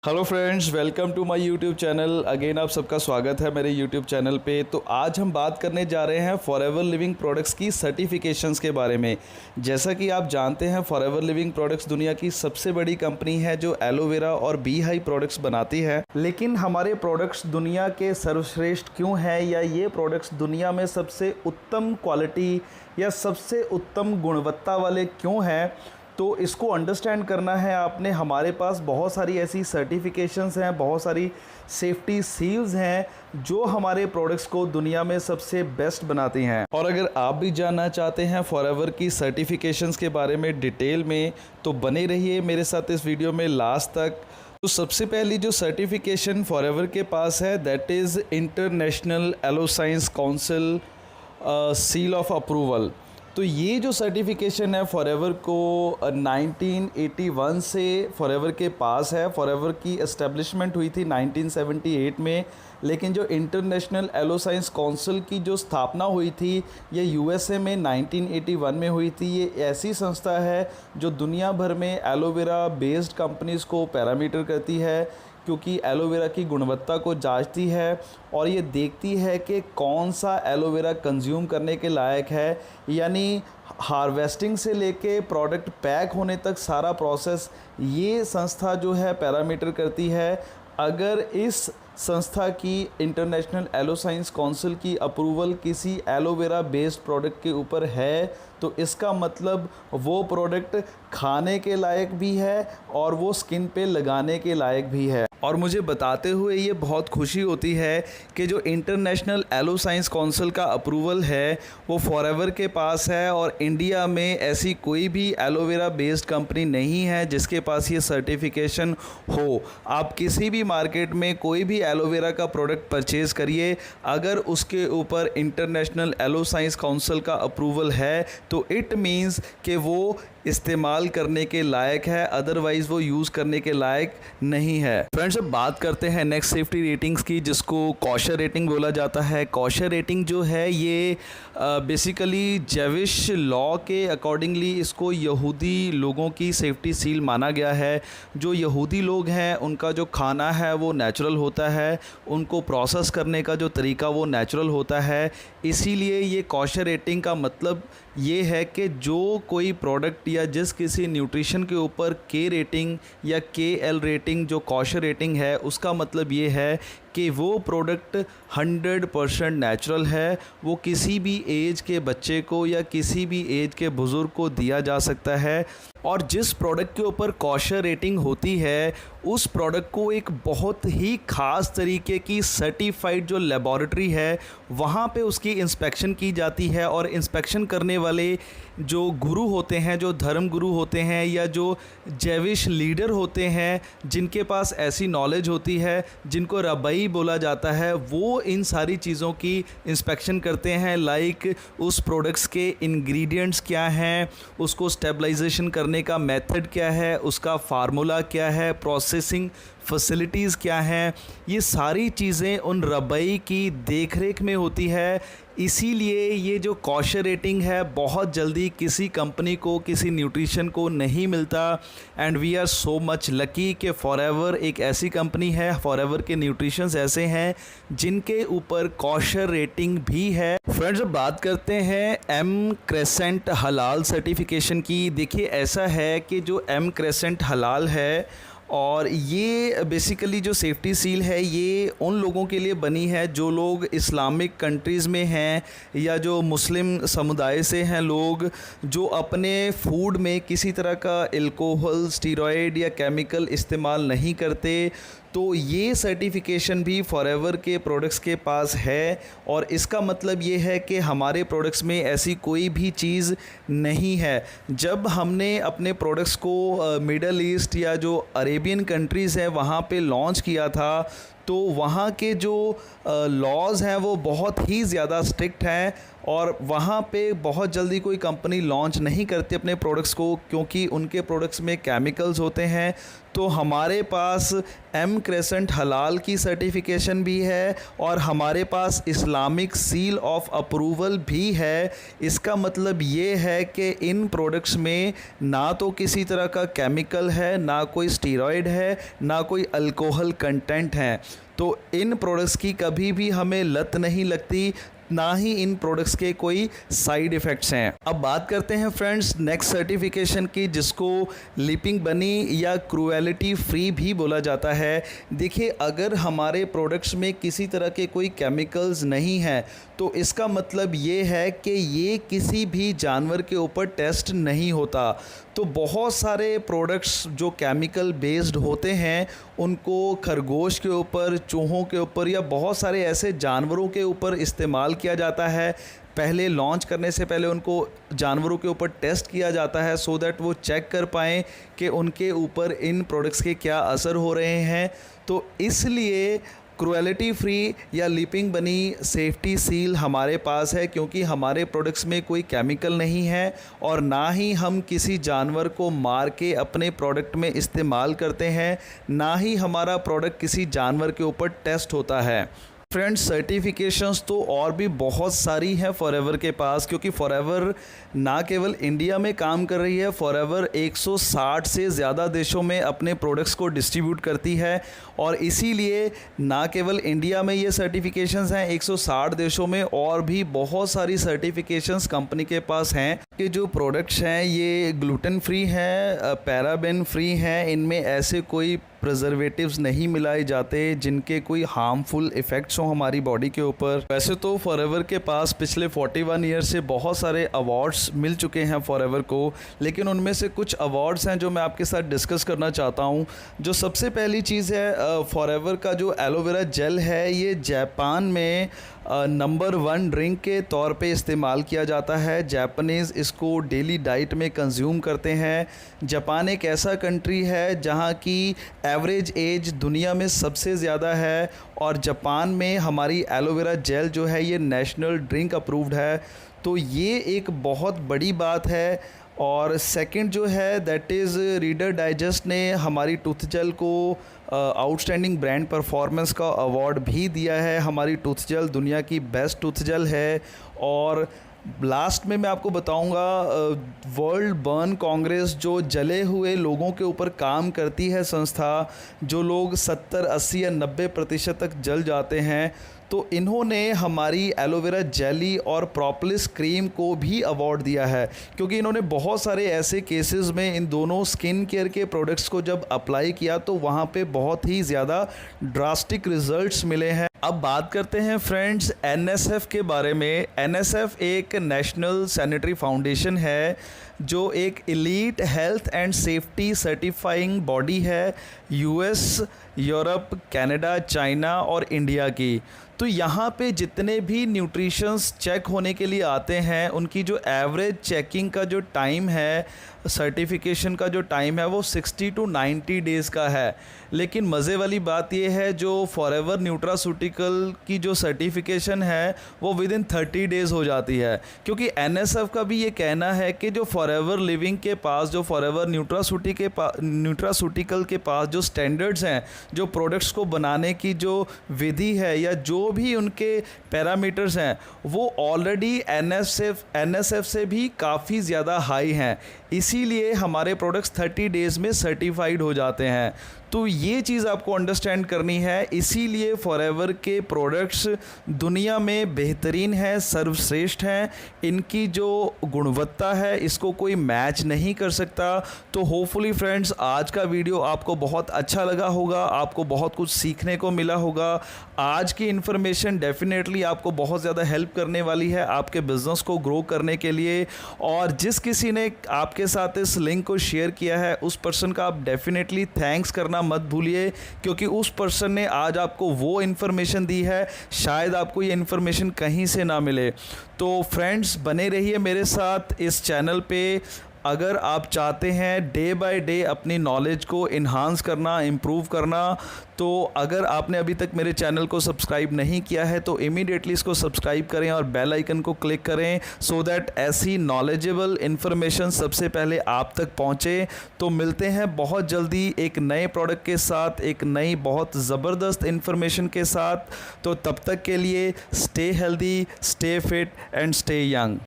Hello friends, welcome to my YouTube channel. Again आप सबका स्वागत है मेरे यूट्यूब चैनल पे। तो आज हम बात करने जा रहे हैं फॉरएवर लिविंग प्रोडक्ट्स की सर्टिफिकेशंस के बारे में। जैसा कि आप जानते हैं, फॉरएवर लिविंग प्रोडक्ट्स दुनिया की सबसे बड़ी कंपनी है जो एलोवेरा और बी हाई प्रोडक्ट्स बनाती है। लेकिन हमारे प्रोडक्ट्स दुनिया के सर्वश्रेष्ठ क्यों हैं, या ये प्रोडक्ट्स दुनिया में सबसे उत्तम क्वालिटी या सबसे उत्तम गुणवत्ता वाले क्यों हैं, तो इसको अंडरस्टैंड करना है आपने। हमारे पास बहुत सारी ऐसी सर्टिफिकेशंस हैं, बहुत सारी सेफ्टी सील्स हैं जो हमारे प्रोडक्ट्स को दुनिया में सबसे बेस्ट बनाती हैं। और अगर आप भी जानना चाहते हैं फॉरएवर की सर्टिफिकेशंस के बारे में डिटेल में, तो बने रहिए मेरे साथ इस वीडियो में लास्ट तक। तो सबसे पहली जो सर्टिफिकेशन फॉरएवर के पास है, that is international aloe science council seal of approval. तो ये जो सर्टिफिकेशन है फॉरएवर को 1981 से फॉरएवर के पास है। फॉरएवर की एस्टेब्लिशमेंट हुई थी 1978 में, लेकिन जो इंटरनेशनल एलोसाइंस काउंसिल की जो स्थापना हुई थी ये यूएसए में 1981 में हुई थी। ये ऐसी संस्था है जो दुनिया भर में एलोवेरा बेस्ड कंपनीज़ को पैरामीटर करती है, क्योंकि एलोवेरा की गुणवत्ता को जांचती है और ये देखती है कि कौन सा एलोवेरा कंज्यूम करने के लायक है। यानी हार्वेस्टिंग से लेके प्रोडक्ट पैक होने तक सारा प्रोसेस ये संस्था जो है पैरामीटर करती है। अगर इस संस्था की इंटरनेशनल एलोसाइंस काउंसिल की अप्रूवल किसी एलोवेरा बेस्ड प्रोडक्ट के ऊपर है, तो इसका मतलब वो प्रोडक्ट खाने के लायक भी है और वो स्किन पे लगाने के लायक भी है। और मुझे बताते हुए ये बहुत खुशी होती है कि जो इंटरनेशनल एलोसाइंस काउंसिल का अप्रूवल है वो फॉरएवर के पास है, और इंडिया में ऐसी कोई भी एलोवेरा बेस्ड कंपनी नहीं है जिसके पास ये सर्टिफिकेशन हो। आप किसी भी मार्केट में कोई भी एलोवेरा का प्रोडक्ट परचेज़ करिए, अगर उसके ऊपर इंटरनेशनल एलोसाइंस काउंसिल का अप्रूवल है तो इट मीन्स कि वो इस्तेमाल करने के लायक है, अदरवाइज़ वो यूज़ करने के लायक नहीं है। फ्रेंड्स, अब बात करते हैं नेक्स्ट सेफ्टी रेटिंग्स की, जिसको कॉशर रेटिंग बोला जाता है। कॉशर रेटिंग जो है ये बेसिकली जेविश लॉ के अकॉर्डिंगली इसको यहूदी लोगों की सेफ्टी सील माना गया है। जो यहूदी लोग हैं उनका जो खाना है वो नेचुरल होता है, उनको प्रोसेस करने का जो तरीका वो नेचुरल होता है। इसीलिए ये कॉशर रेटिंग का मतलब ये है कि जो कोई प्रोडक्ट या जिस किसी न्यूट्रिशन के ऊपर के रेटिंग या के एल रेटिंग जो कॉशर रेटिंग है, उसका मतलब ये है कि वो प्रोडक्ट 100% नेचुरल है। वो किसी भी एज के बच्चे को या किसी भी एज के बुज़ुर्ग को दिया जा सकता है। और जिस प्रोडक्ट के ऊपर कॉशर रेटिंग होती है उस प्रोडक्ट को एक बहुत ही ख़ास तरीके की सर्टिफाइड जो लेबॉरेटरी है वहाँ पे उसकी इंस्पेक्शन की जाती है। और इंस्पेक्शन करने वाले जो गुरु होते हैं, जो धर्म गुरु होते हैं या जो जैविश लीडर होते हैं, जिनके पास ऐसी नॉलेज होती है, जिनको रबई बोला जाता है, वो इन सारी चीज़ों की इंस्पेक्शन करते हैं। लाइक उस प्रोडक्ट्स के इंग्रेडिएंट्स क्या हैं, उसको स्टेबलाइजेशन करने का मेथड क्या है, उसका फार्मूला क्या है, प्रोसेसिंग फैसिलिटीज़ क्या हैं, ये सारी चीज़ें उन रबई की देखरेख में होती है। इसीलिए ये जो कॉशर रेटिंग है बहुत जल्दी किसी कंपनी को, किसी न्यूट्रिशन को नहीं मिलता। And we are so much lucky कि फॉरएवर एक ऐसी कंपनी है, फॉरएवर के न्यूट्रिशंस ऐसे हैं जिनके ऊपर कॉशर रेटिंग भी है। फ्रेंड्स, अब बात करते हैं एम क्रेसेंट हलाल सर्टिफिकेशन की। देखिए, ऐसा है कि जो एम क्रेसेंट हलाल है और ये बेसिकली जो सेफ्टी सील है ये उन लोगों के लिए बनी है जो लोग इस्लामिक कंट्रीज़ में हैं या जो मुस्लिम समुदाय से हैं लोग, जो अपने फूड में किसी तरह का अल्कोहल, स्टीरॉयड या केमिकल इस्तेमाल नहीं करते। तो ये सर्टिफिकेशन भी फॉरएवर के प्रोडक्ट्स के पास है, और इसका मतलब ये है कि हमारे प्रोडक्ट्स में ऐसी कोई भी चीज़ नहीं है। जब हमने अपने प्रोडक्ट्स को मिडल ईस्ट या जो अरेबियन कंट्रीज़ हैं वहाँ पे लॉन्च किया था, तो वहाँ के जो लॉज़ हैं वो बहुत ही ज़्यादा स्ट्रिक्ट हैं और वहाँ पे बहुत जल्दी कोई कंपनी लॉन्च नहीं करती अपने प्रोडक्ट्स को, क्योंकि उनके प्रोडक्ट्स में केमिकल्स होते हैं। तो हमारे पास एम क्रेसेंट हलाल की सर्टिफिकेशन भी है और हमारे पास इस्लामिक सील ऑफ अप्रूवल भी है। इसका मतलब ये है कि इन प्रोडक्ट्स में ना तो किसी तरह का केमिकल है, ना कोई स्टीरॉयड है, ना कोई अल्कोहल कंटेंट है। तो इन प्रोडक्ट्स की कभी भी हमें लत नहीं लगती, ना ही इन प्रोडक्ट्स के कोई साइड इफ़ेक्ट्स हैं। अब बात करते हैं फ्रेंड्स नेक्स्ट सर्टिफिकेशन की, जिसको लीपिंग बनी या क्रूएलिटी फ्री भी बोला जाता है। देखिए, अगर हमारे प्रोडक्ट्स में किसी तरह के कोई केमिकल्स नहीं हैं तो इसका मतलब ये है कि ये किसी भी जानवर के ऊपर टेस्ट नहीं होता। तो बहुत सारे प्रोडक्ट्स जो केमिकल बेस्ड होते हैं उनको खरगोश के ऊपर, चूहों के ऊपर या बहुत सारे ऐसे जानवरों के ऊपर इस्तेमाल किया जाता है। पहले लॉन्च करने से पहले उनको जानवरों के ऊपर टेस्ट किया जाता है सो दैट वो चेक कर पाएँ कि उनके ऊपर इन प्रोडक्ट्स के क्या असर हो रहे हैं। तो इसलिए क्रूएलिटी फ्री या लीपिंग बनी सेफ्टी सील हमारे पास है, क्योंकि हमारे प्रोडक्ट्स में कोई केमिकल नहीं है और ना ही हम किसी जानवर को मार के अपने प्रोडक्ट में इस्तेमाल करते हैं, ना ही हमारा प्रोडक्ट किसी जानवर के ऊपर टेस्ट होता है। फ्रेंड्स, सर्टिफिकेशंस तो और भी बहुत सारी हैं फॉरएवर के पास, क्योंकि फॉरएवर ना केवल इंडिया में काम कर रही है, फॉरएवर 160 से ज़्यादा देशों में अपने प्रोडक्ट्स को डिस्ट्रीब्यूट करती है। और इसीलिए ना केवल इंडिया में ये सर्टिफिकेशंस हैं, 160 देशों में और भी बहुत सारी सर्टिफिकेशंस कंपनी के पास हैं कि जो प्रोडक्ट्स हैं ये ग्लूटेन फ्री हैं, पैराबेन फ्री हैं, इनमें ऐसे कोई प्रिजर्वेटिव्स नहीं मिलाए जाते जिनके कोई हार्मफुल इफ़ेक्ट्स हों हमारी बॉडी के ऊपर। वैसे तो फॉरएवर के पास पिछले 41 ईयर से बहुत सारे अवार्ड्स मिल चुके हैं फॉरएवर को, लेकिन उनमें से कुछ अवार्ड्स हैं जो मैं आपके साथ डिस्कस करना चाहता हूं। जो सबसे पहली चीज़ है, फॉरएवर का जो एलोवेरा जेल है ये जापान में नंबर 1 ड्रिंक के तौर पे इस्तेमाल किया जाता है। जापानीज़ इसको डेली डाइट में कंज्यूम करते हैं। जापान एक ऐसा कंट्री है जहाँ की एवरेज एज दुनिया में सबसे ज़्यादा है और जापान में हमारी एलोवेरा जेल जो है ये नेशनल ड्रिंक अप्रूव्ड है। तो ये एक बहुत बड़ी बात है। और सेकंड जो है दैट इज़ रीडर डाइजेस्ट ने हमारी टूथ जेल को आउटस्टैंडिंग ब्रांड परफॉर्मेंस का अवार्ड भी दिया है। हमारी टूथ जेल दुनिया की बेस्ट टूथ जेल है। और लास्ट में मैं आपको बताऊंगा, वर्ल्ड बर्न कांग्रेस जो जले हुए लोगों के ऊपर काम करती है संस्था, जो लोग 70, 80 या 90% तक जल जाते हैं, तो इन्होंने हमारी एलोवेरा जेली और प्रोपोलिस क्रीम को भी अवार्ड दिया है, क्योंकि इन्होंने बहुत सारे ऐसे केसेस में इन दोनों स्किन केयर के प्रोडक्ट्स को जब अप्लाई किया तो वहाँ पे बहुत ही ज़्यादा ड्रास्टिक रिजल्ट्स मिले हैं। अब बात करते हैं फ्रेंड्स एनएसएफ के बारे में। एनएसएफ एक नेशनल सैनिटरी फाउंडेशन है जो एक elite health and safety certifying body है यूएस, यूरोप, कनाडा, चाइना और इंडिया की। तो यहाँ पे जितने भी न्यूट्रिशंस चेक होने के लिए आते हैं उनकी जो एवरेज चेकिंग का जो टाइम है, सर्टिफिकेशन का जो टाइम है वो 60 to 90 डेज़ का है। लेकिन मज़े वाली बात ये है जो फॉरएवर न्यूट्रासूटिकल की जो सर्टिफिकेशन है वो विद इन 30 डेज़ हो जाती है, क्योंकि एनएसएफ का भी ये कहना है कि जो फॉरएवर लिविंग के पास, जो फॉरएवर न्यूट्रासूटिकल के पास जो स्टैंडर्ड्स हैं, जो प्रोडक्ट्स को बनाने की जो विधि है या जो भी उनके पैरामीटर्स हैं, वो ऑलरेडी एनएसएफ से भी काफ़ी ज़्यादा हाई हैं। इसीलिए हमारे प्रोडक्ट्स 30 डेज़ में सर्टिफाइड हो जाते हैं। तो ये चीज़ आपको अंडरस्टैंड करनी है। इसीलिए फॉरएवर के प्रोडक्ट्स दुनिया में बेहतरीन है, सर्वश्रेष्ठ हैं। इनकी जो गुणवत्ता है इसको कोई मैच नहीं कर सकता। तो होपफुली फ्रेंड्स आज का वीडियो आपको बहुत अच्छा लगा होगा, आपको बहुत कुछ सीखने को मिला होगा। आज की इन्फॉर्मेशन डेफिनेटली आपको बहुत ज़्यादा हेल्प करने वाली है आपके बिज़नेस को ग्रो करने के लिए। और जिस किसी ने आपके साथ इस लिंक को शेयर किया है उस पर्सन का आप डेफिनेटली थैंक्स करना मत भूलिए, क्योंकि उस पर्सन ने आज आपको वो इन्फॉर्मेशन दी है, शायद आपको ये इन्फॉर्मेशन कहीं से ना मिले। तो फ्रेंड्स बने रहिए मेरे साथ इस चैनल पे अगर आप चाहते हैं डे बाय डे अपनी नॉलेज को इन्हांस करना, इम्प्रूव करना, तो अगर आपने अभी तक मेरे चैनल को सब्सक्राइब नहीं किया है तो इमीडिएटली इसको सब्सक्राइब करें और बेल आइकन को क्लिक करें, सो दैट ऐसी नॉलेजेबल इन्फॉर्मेशन सबसे पहले आप तक पहुंचे। तो मिलते हैं बहुत जल्दी एक नए प्रोडक्ट के साथ, एक नई बहुत ज़बरदस्त इन्फॉर्मेशन के साथ। तो तब तक के लिए stay healthy, stay fit and stay young.